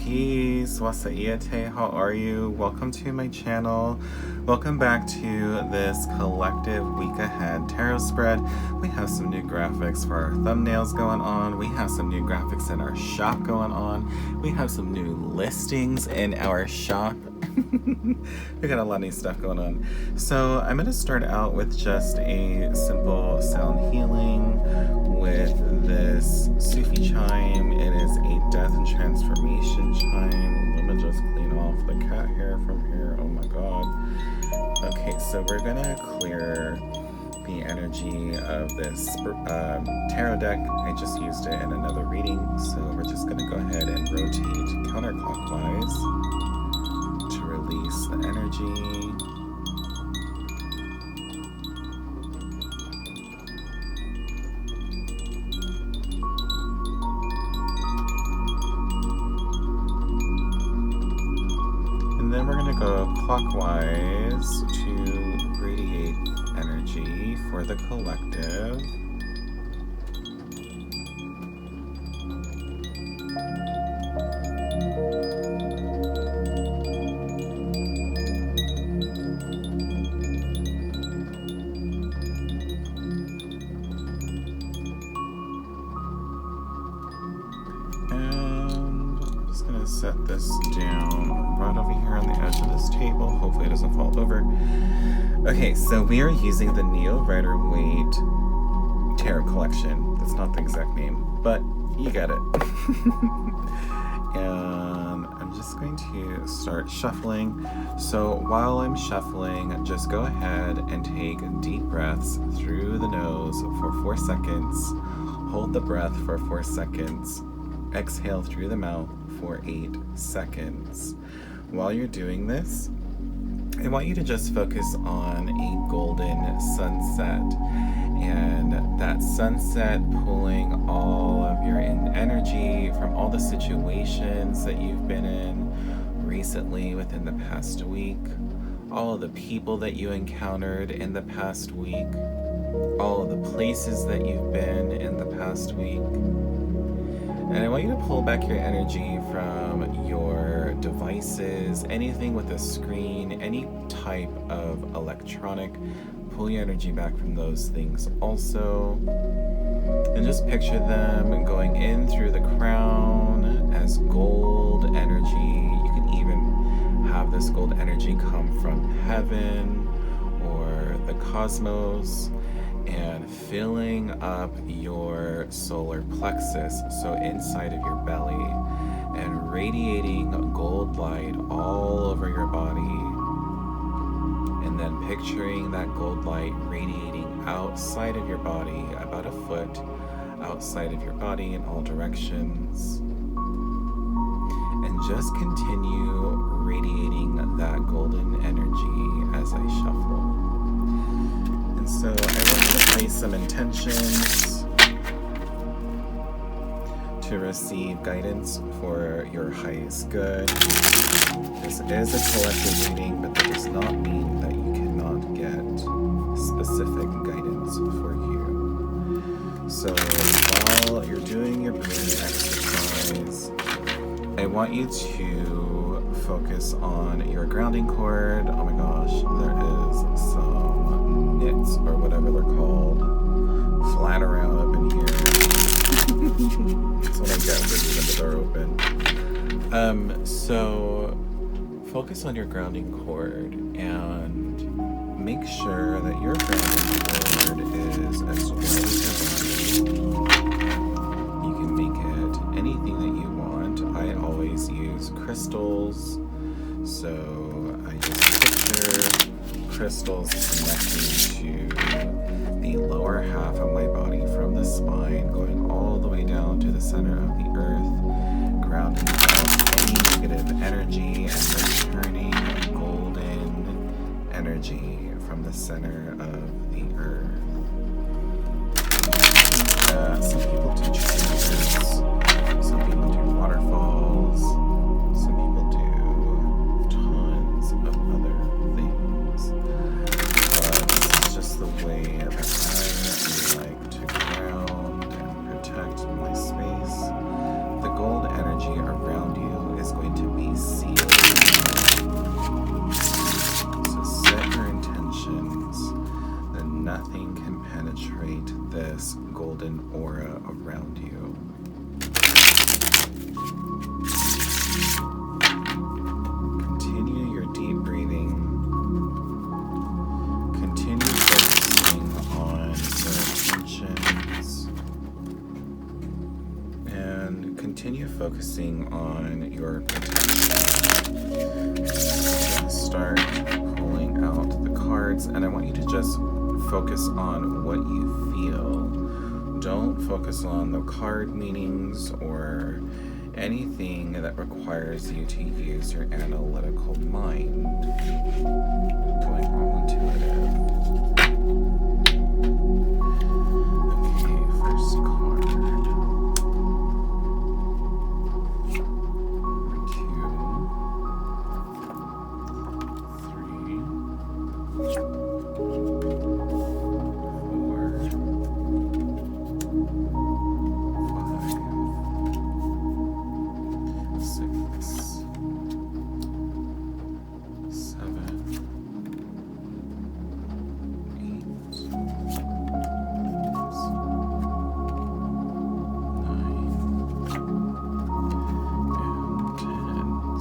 peace. Wasaiete, how are you? Welcome to my channel. Welcome back to this collective week ahead tarot spread. We have some new graphics for our thumbnails going on. We have some new graphics in our shop going on. We have some new listings in our shop. We got a lot of new stuff going on. So I'm going to start out with just a simple sound healing with this Sufi chime. It is a death and transformation chime. Let me just clean off the cat hair from here. Oh my god. Okay, so we're going to clear the energy of this tarot deck. I just used it in another reading, so we're just going to go ahead and rotate counterclockwise to release the energy. And then we're going to go clockwise to radiate energy for the collective. Set this down right over here on the edge of this table. Hopefully it doesn't fall over. Okay, so we are using the Waite tarot collection. That's not the exact name, but you get it. And I'm just going to start shuffling. So while I'm shuffling, just go ahead and take deep breaths through the nose for 4 seconds. Hold the breath for 4 seconds. Exhale through the mouth for 8 seconds. While you're doing this, I want you to just focus on a golden sunset, and that sunset pulling all of your energy from all the situations that you've been in recently within the past week, all of the people that you encountered in the past week, all of the places that you've been in the past week. And I want you to pull back your energy from your devices, anything with a screen, any type of electronic. Pull your energy back from those things also. And just picture them going in through the crown as gold energy. You can even have this gold energy come from heaven or the cosmos, and filling up your solar plexus, so inside of your belly, and radiating gold light all over your body, and then picturing that gold light radiating outside of your body, about a foot outside of your body in all directions, and just continue radiating that golden energy as I shuffle. And so I want you to place some intentions to receive guidance for your highest good. This is a collective reading, but that does not mean that you cannot get specific guidance for you. So while you're doing your breathing exercise, I want you to focus on your grounding cord. Oh my gosh, there is some knits or whatever they're called flying around up in here. That's what I get for leaving the door open. So focus on your grounding cord and make sure that your grounding cord is as wide as your body. You can make it anything that you want. I always use crystals, so I just picture crystals connecting to the lower half of my body from the spine, going all the way down to the center of the earth, grounding out any negative energy and returning golden energy from the center of the earth. Some people do trees, some people do waterfalls, some people do tons of other things. This is just the way that I like to ground and protect my space. The gold energy around you is going nice golden aura around you. Continue your deep breathing. Continue focusing on your intentions. And continue focusing on your protection. Start pulling out the cards, and I want you to just focus on what you feel. Don't focus on the card meanings or anything that requires you to use your analytical mind. Going all intuitive. Okay, first card.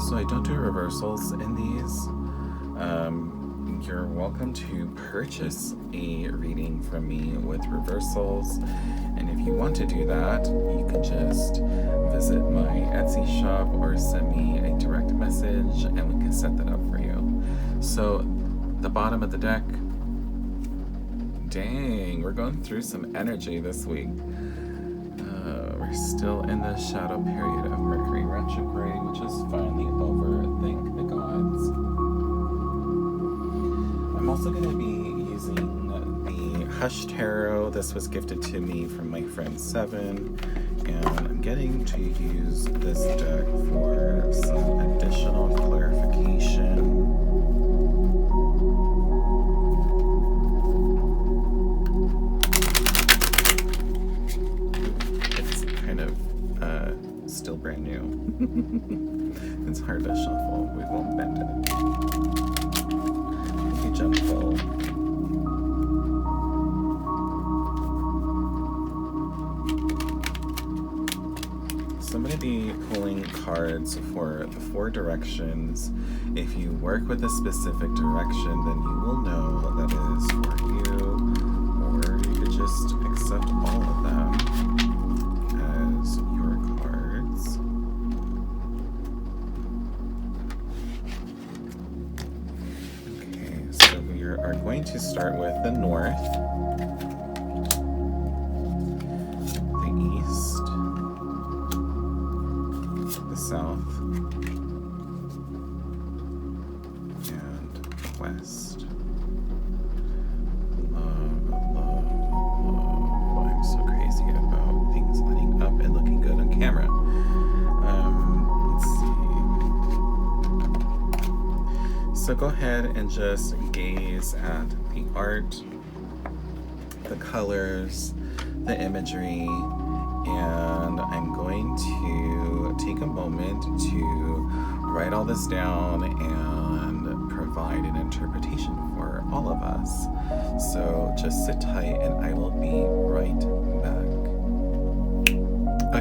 So I don't do reversals in these. You're welcome to purchase a reading from me with reversals. And if you want to do that, you can just visit my Etsy shop or send me a direct message and we can set that up for you. So the bottom of the deck, dang, we're going through some energy this week. We're still in the shadow period of Mercury retrograde, which is finally over, thank the gods. I'm also going to be using the Hush Tarot. This was gifted to me from my friend Seven, and I'm getting to use this deck for some additional clarification. Still brand new. It's hard to shuffle. We won't bend it. Okay, gentle. So I'm going to be pulling cards for the 4 directions. If you work with a specific direction, then you will know that it is for you, or you could just accept all of them as your cards. Okay, so we are going to start with the north, the east, the south, and the west. Love, love, love. I'm so crazy about things lighting up and looking good on camera. Let's see. So go ahead and just gaze at the art, the colors, the imagery, and I'm going to take a moment to write all this down and provide an interpretation for all of us. So just sit tight and I will be right back.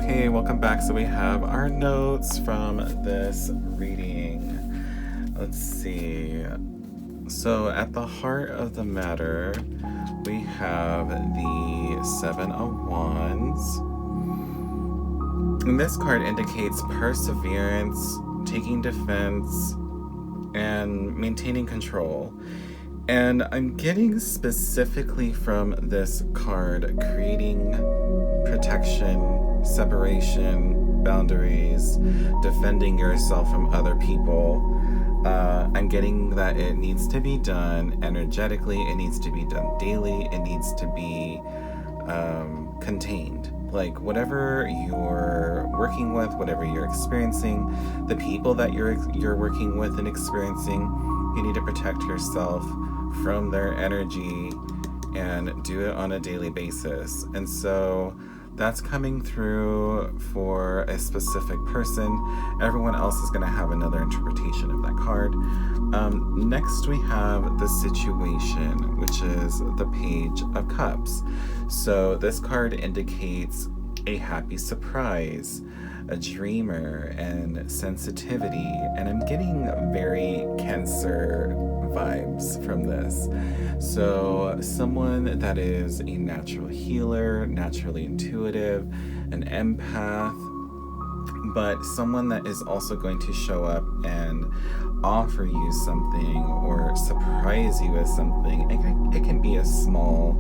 Okay, welcome back. So we have our notes from this reading. Let's see. So at the heart of the matter, we have the 7 of Wands. And this card indicates perseverance, taking defense, and maintaining control. And I'm getting specifically from this card creating protection, separation, boundaries, defending yourself from other people. I'm getting that it needs to be done energetically, it needs to be done daily, it needs to be contained. Like whatever you're working with, whatever you're experiencing, the people that you're working with and experiencing, you need to protect yourself from their energy and do it on a daily basis. And so that's coming through for a specific person. Everyone else is going to have another interpretation of that card. Next we have the situation, which is the Page of Cups. So this card indicates a happy surprise, a dreamer, and sensitivity. And I'm getting very Cancer vibes from this. So someone that is a natural healer, naturally intuitive, an empath, but someone that is also going to show up and offer you something or surprise you with something. It can be a small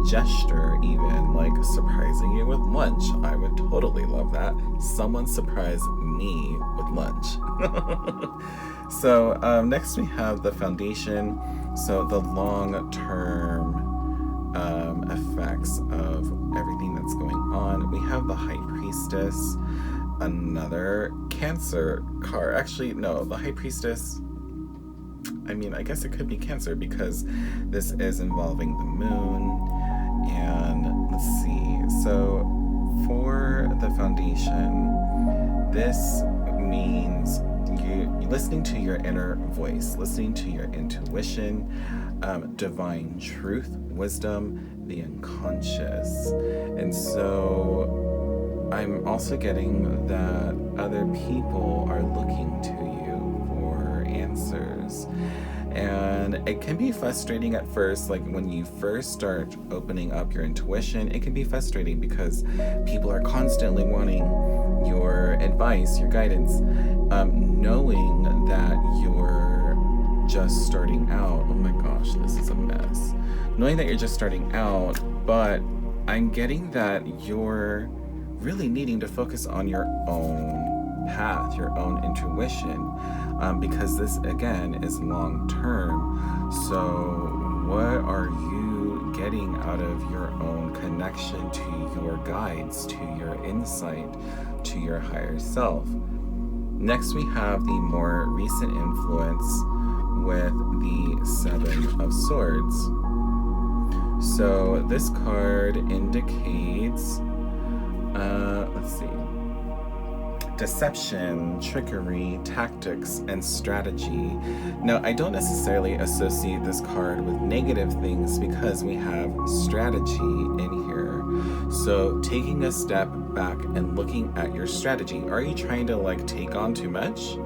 gesture, even like surprising you with lunch. I would totally love that. Someone surprise me with lunch. So next we have the Foundation. So the long-term effects of everything that's going on. We have the High Priestess, another Cancer card. Actually, no, the High Priestess, I mean, I guess it could be Cancer because this is involving the moon. And let's see. So for the Foundation, this means you listening to your inner voice, listening to your intuition, divine truth, wisdom, the unconscious. And so I'm also getting that other people are looking to you for answers. And it can be frustrating at first, like when you first start opening up your intuition, it can be frustrating because people are constantly wanting your advice, your guidance, knowing that you're just starting out. Oh my gosh, this is a mess. Knowing that you're just starting out, but I'm getting that you're really needing to focus on your own path, your own intuition, because this again is long term. So what are you getting out of your own connection to your guides, to your insight, to your higher self? Next we have the more recent influence with the Seven of Swords. So this card indicates let's see, deception, trickery, tactics, and strategy. Now, I don't necessarily associate this card with negative things because we have strategy in here. So taking a step back and looking at your strategy. Are you trying to like take on too much?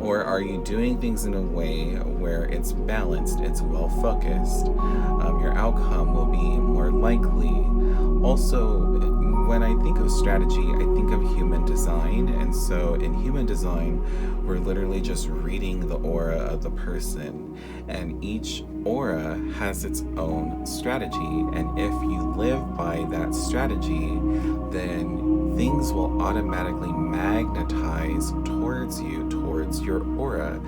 Or are you doing things in a way where it's balanced, it's well focused? Your outcome will be more likely. Also, when I think of strategy, I think of human design. And so in human design, we're literally just reading the aura of the person. And each aura has its own strategy. And if you live by that strategy, then things will automatically magnetize towards you, towards your aura.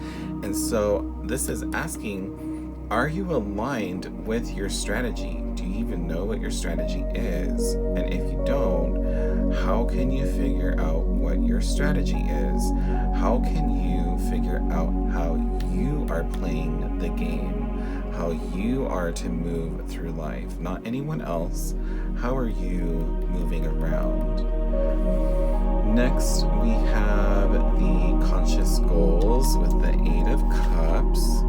And so this is asking, are you aligned with your strategy? Do you even know what your strategy is? And if you don't, how can you figure out what your strategy is? How can you figure out how you are playing the game? How you are to move through life, not anyone else. How are you moving around? Next, we have the conscious goals with the Eight of Cups.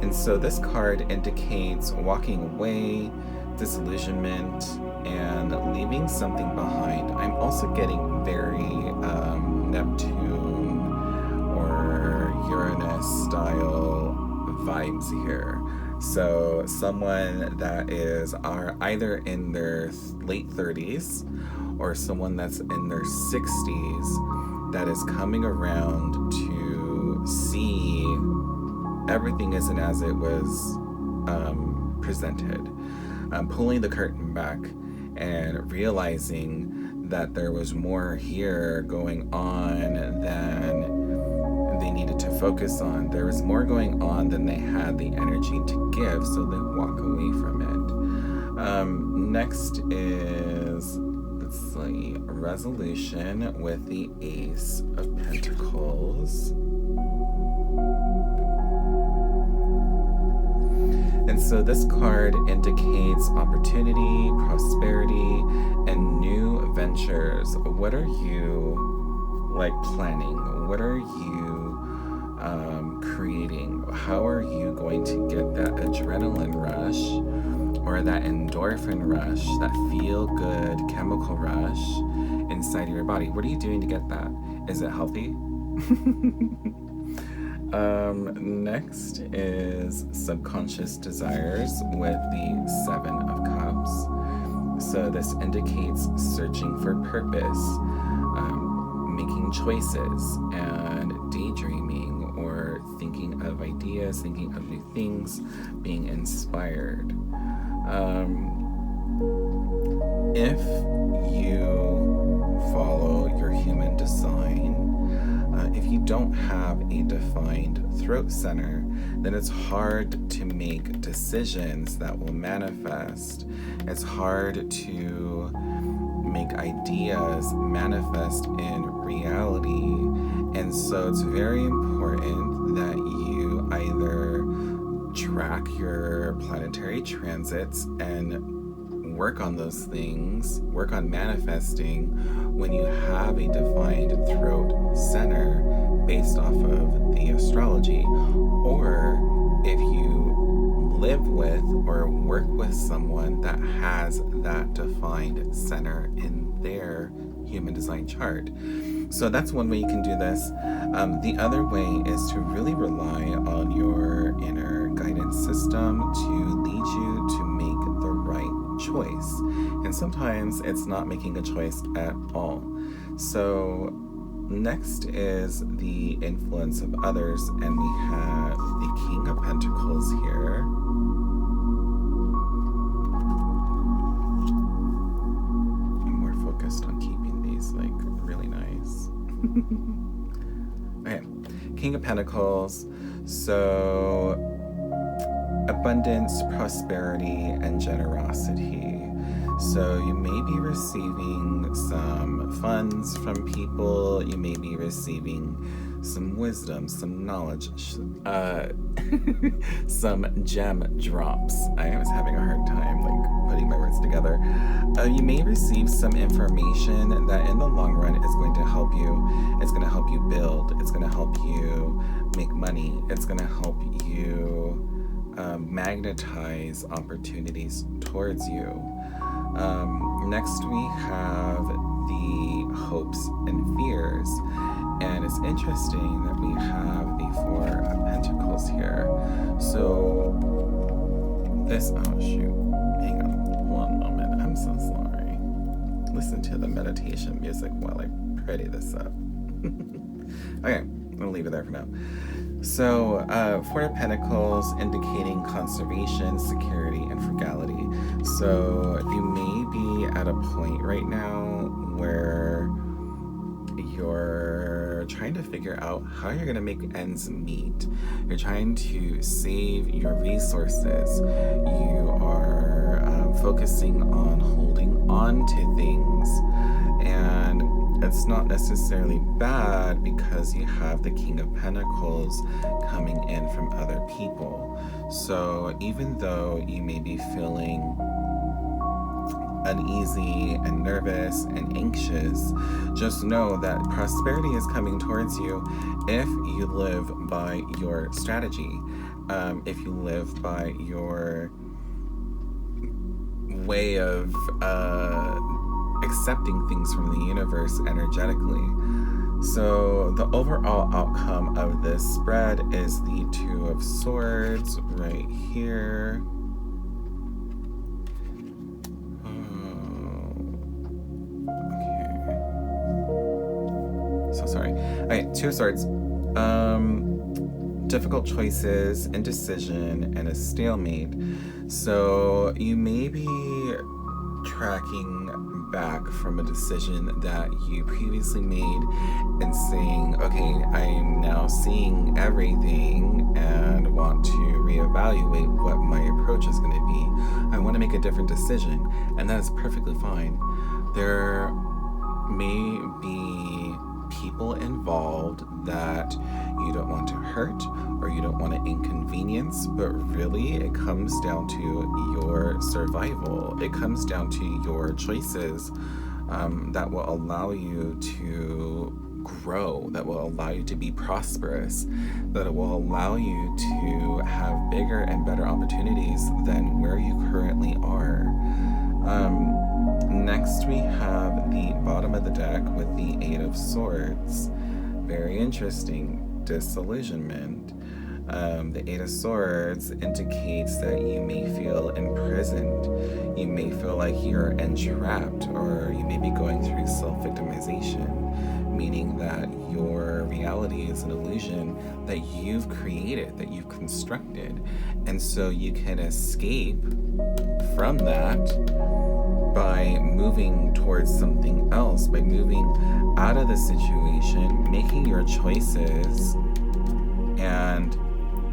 And so this card indicates walking away, disillusionment, and leaving something behind. I'm also getting very Neptune or Uranus style vibes here. So someone that is either in their late 30s or someone that's in their 60s that is coming around to see everything isn't as it was presented. Pulling the curtain back and realizing that there was more here going on than they needed to focus on. There was more going on than they had the energy to give, so they walk away from it. Next is, let's see, resolution with the Ace of Pentacles. And And so this card indicates opportunity, prosperity, and new ventures. What are you like planning? What are you creating? How are you going to get that adrenaline rush or that endorphin rush, that feel-good chemical rush inside of your body? What are you doing to get that? Is it healthy? Next is subconscious desires with the 7 of Cups. So this indicates searching for purpose, making choices, and daydreaming, or thinking of ideas, thinking of new things, being inspired. If you follow your human design, if you don't have a defined throat center, then it's hard to make decisions that will manifest. It's hard to make ideas manifest in reality. And so it's very important that you either track your planetary transits and work on those things, work on manifesting when you have a defined throat center based off of the astrology, or if you live with or work with someone that has that defined center in their human design chart. So that's one way you can do this. The other way is to really rely on your inner guidance system to lead you to make the right choice. And sometimes it's not making a choice at all. So next is the influence of others, and we have the King of Pentacles here. I'm more focused on keeping these like really nice. Okay, King of Pentacles. So abundance, prosperity, and generosity. So you may be receiving some funds from people, you may be receiving some wisdom, some knowledge, some gem drops. I was having a hard time like putting my words together. You may receive some information that in the long run is going to help you. It's going to help you build. It's going to help you make money. It's going to help you magnetize opportunities towards you. Next we have the hopes and fears, and it's interesting that we have the 4 of Pentacles here. So this, oh shoot, hang on one moment, I'm so sorry. Listen to the meditation music while I pretty this up. Okay, I'll leave it there for now. So, 4 of Pentacles indicating conservation, security, and frugality. So, you may be at a point right now where you're trying to figure out how you're going to make ends meet. You're trying to save your resources. You are focusing on holding on to things. And it's not necessarily bad because you have the King of Pentacles coming in from other people. So even though you may be feeling uneasy and nervous and anxious, just know that prosperity is coming towards you if you live by your strategy, if you live by your way of accepting things from the universe energetically. So the overall outcome of this spread is the 2 of Swords right here. Okay. So sorry. Okay, 2 of Swords. Difficult choices, indecision, and a stalemate. So you may be tracking back from a decision that you previously made and saying, okay, I'm now seeing everything and want to reevaluate what my approach is going to be. I want to make a different decision, and that is perfectly fine. There may be people people involved that you don't want to hurt or you don't want to inconvenience, but really it comes down to your survival. It comes down to your choices that will allow you to grow, that will allow you to be prosperous, that will allow you to have bigger and better opportunities than where you currently are. Next we have the bottom of the deck with the Eight of Swords. Very interesting. Disillusionment. The Eight of Swords indicates that you may feel imprisoned. You may feel like you're entrapped, or you may be going through self-victimization, meaning that your reality is an illusion that you've created, that you've constructed. And so you can escape from that by moving towards something else, by moving out of the situation, making your choices, and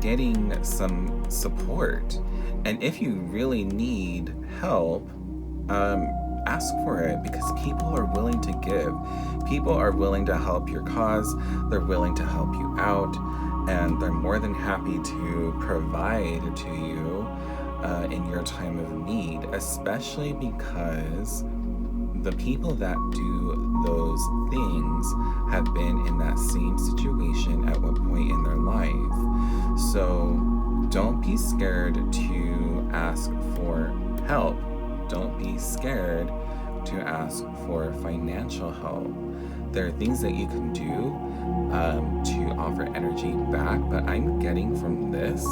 getting some support. And if you really need help, ask for it, because people are willing to give. People are willing to help your cause. They're willing to help you out, and they're more than happy to provide to you in your time of need, especially because the people that do those things have been in that same situation at one point in their life. So don't be scared to ask for help. Don't be scared to ask for financial help. There are things that you can do to offer energy back, but I'm getting from this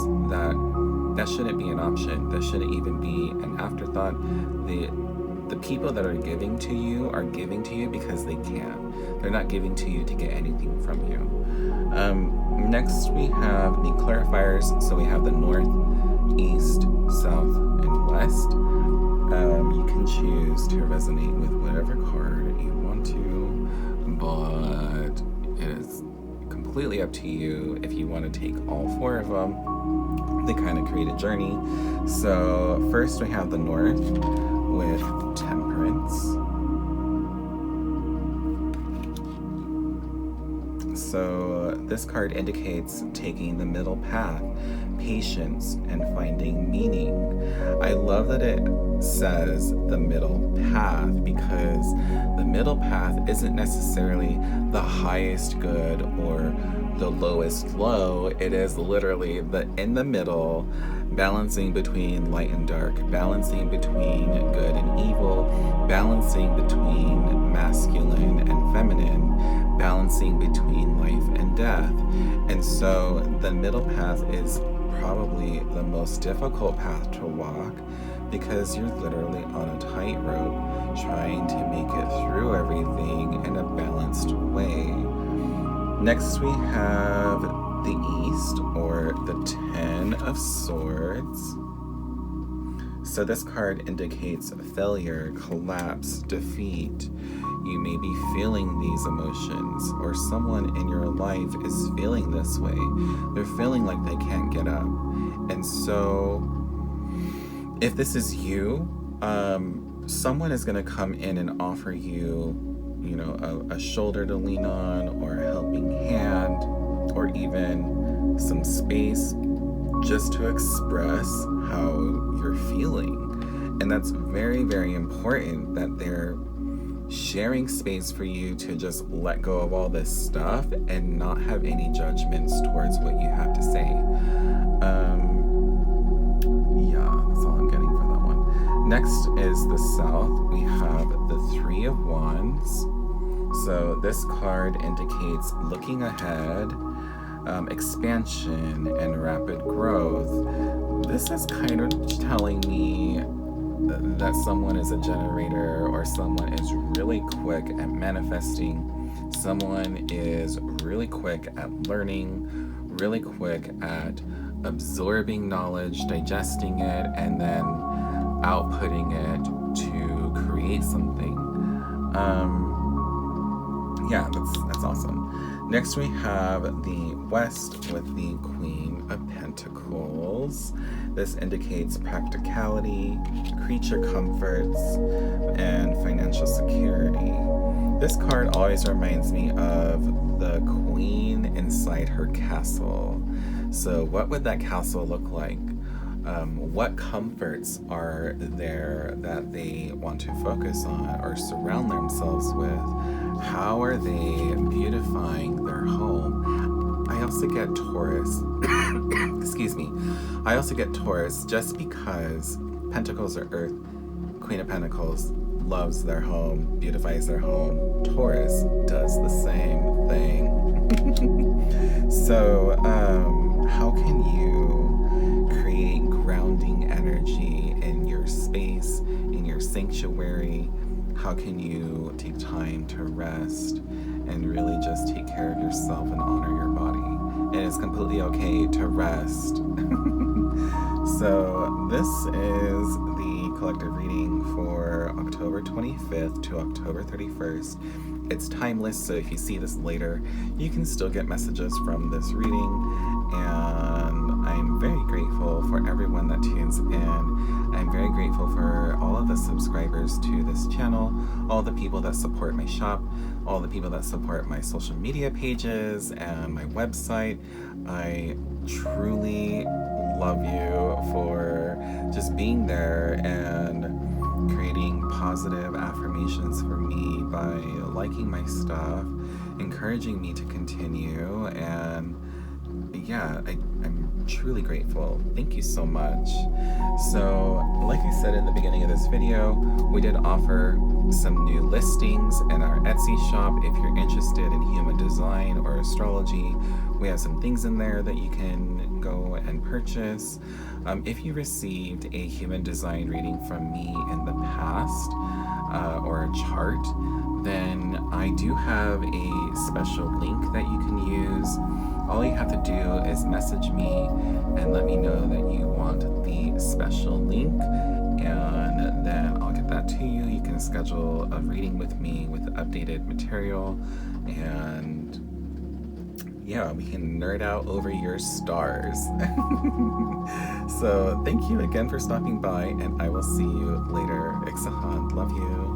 that shouldn't be an option. That shouldn't even be an afterthought. The people that are giving to you are giving to you because they can. They're not giving to you to get anything from you. Next we have the clarifiers. So we have the north, east, south, and west. You can choose to resonate with whatever card you want to, but it is completely up to you if you want to take all four of them. They kind of create a journey. So first we have the north with temperance. So this card indicates taking the middle path, patience, and finding meaning. I love that it says the middle path, because the middle path isn't necessarily the highest good or the lowest low. It is literally the in the middle, balancing between light and dark, balancing between good and evil, balancing between masculine and feminine, balancing between life and death. And so the middle path is probably the most difficult path to walk, because you're literally on a tightrope trying to make it through everything in a balanced way. Next we have the East, or the Ten of Swords. So this card indicates failure, collapse, defeat. You may be feeling these emotions, or someone in your life is feeling this way. They're feeling like they can't get up. And so if this is you, someone is going to come in and offer you, a shoulder to lean on, or a helping hand, or even some space just to express how you're feeling. And that's very, very important, that they're sharing space for you to just let go of all this stuff and not have any judgments towards what you have to say. That's all I'm getting for that one. Next is the South. We have the Three of Wands. So this card indicates looking ahead, expansion, and rapid growth. This is kind of telling me that someone is a generator, or someone is really quick at manifesting. Someone is really quick at learning, really quick at absorbing knowledge, digesting it, and then outputting it to create something. That's awesome. Next we have the West with the Queen of Pentacles. This indicates practicality, creature comforts, and financial security. This card always reminds me of the queen inside her castle. So what would that castle look like? What comforts are there that they want to focus on or surround themselves with? How are they beautifying their home? I also get Taurus. Excuse me. I also get Taurus just because Pentacles are Earth, Queen of Pentacles loves their home, beautifies their home. Taurus does the same thing. So, how can you create grounding energy in your space, in your sanctuary? How can you take time to rest and really just take care of yourself and honor your body? And it's completely okay to rest. So this is the collective reading for October 25th to October 31st. It's timeless, so if you see this later, you can still get messages from this reading. And I'm very grateful for everyone that tunes in. I'm very grateful for all of the subscribers to this channel, all the people that support my shop, all the people that support my social media pages and my website. I truly love you for just being there and creating positive affirmations for me by liking my stuff, encouraging me to continue, and yeah, I'm truly grateful. Thank you so much. So, like I said in the beginning of this video, we did offer some new listings in our Etsy shop. If you're interested in human design or astrology, we have some things in there that you can go and purchase. If you received a human design reading from me in the past, or a chart, then I do have a special link that you can use. All you have to do is message me and let me know that you want the special link, and then I'll get that to you. You can schedule a reading with me with updated material, and yeah, we can nerd out over your stars. So thank you again for stopping by, and I will see you later. Ixahan, love you.